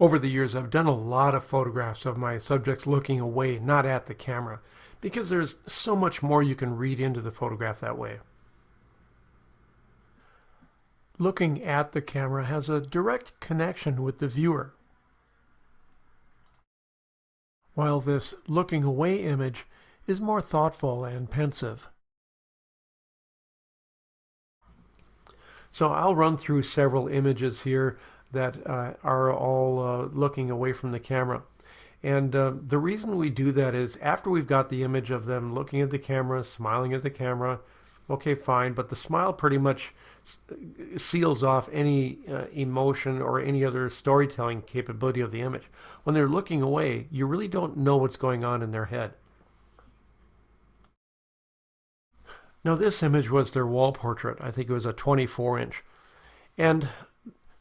Over the years, I've done a lot of photographs of my subjects looking away, not at the camera, because there's so much more you can read into the photograph that way. Looking at the camera has a direct connection with the viewer, while this looking away image is more thoughtful and pensive. So I'll run through several images here that are all looking away from the camera. And the reason we do that is after we've got the image of them looking at the camera, smiling at the camera, okay, fine, but the smile pretty much seals off any emotion or any other storytelling capability of the image. When they're looking away, you really don't know what's going on in their head. Now this image was their wall portrait. I think it was a 24-inch. And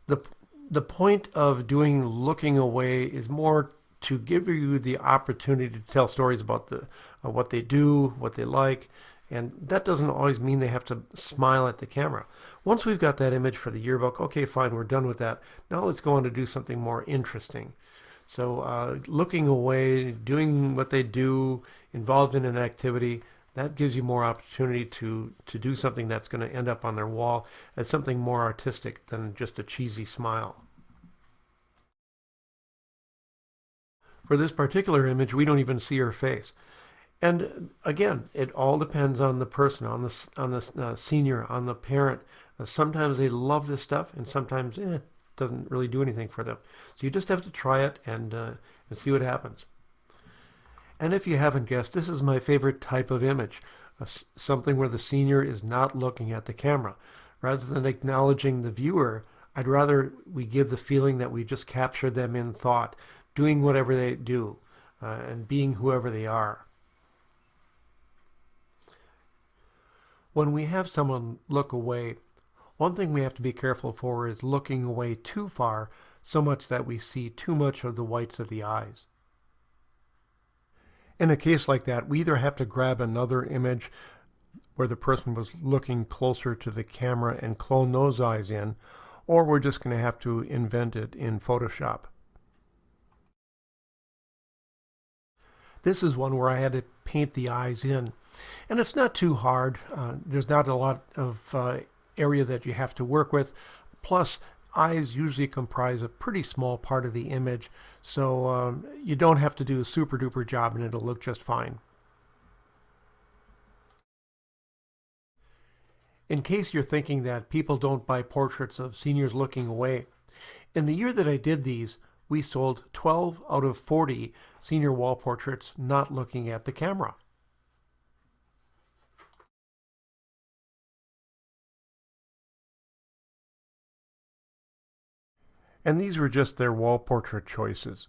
the the point of doing looking away is more to give you the opportunity to tell stories about what they do, what they like, and that doesn't always mean they have to smile at the camera. Once we've got that image for the yearbook, okay, fine, we're done with that. Now let's go on to do something more interesting. So looking away, doing what they do, involved in an activity, that gives you more opportunity to do something that's going to end up on their wall as something more artistic than just a cheesy smile. For this particular image, we don't even see her face. And again, it all depends on the person, on the senior, on the parent. Sometimes they love this stuff, and sometimes it doesn't really do anything for them. So you just have to try it and see what happens. And if you haven't guessed, this is my favorite type of image, something where the senior is not looking at the camera. Rather than acknowledging the viewer, I'd rather we give the feeling that we just captured them in thought, doing whatever they do, and being whoever they are. When we have someone look away, one thing we have to be careful for is looking away too far, so much that we see too much of the whites of the eyes. In a case like that, we either have to grab another image where the person was looking closer to the camera and clone those eyes in, or we're just going to have to invent it in Photoshop. This is one where I had to paint the eyes in. And it's not too hard. There's not a lot of area that you have to work with. Plus, eyes usually comprise a pretty small part of the image, so you don't have to do a super duper job and it'll look just fine. In case you're thinking that people don't buy portraits of seniors looking away, in the year that I did these, we sold 12 out of 40 senior wall portraits not looking at the camera. And these were just their wall portrait choices.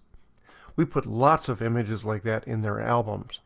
We put lots of images like that in their albums.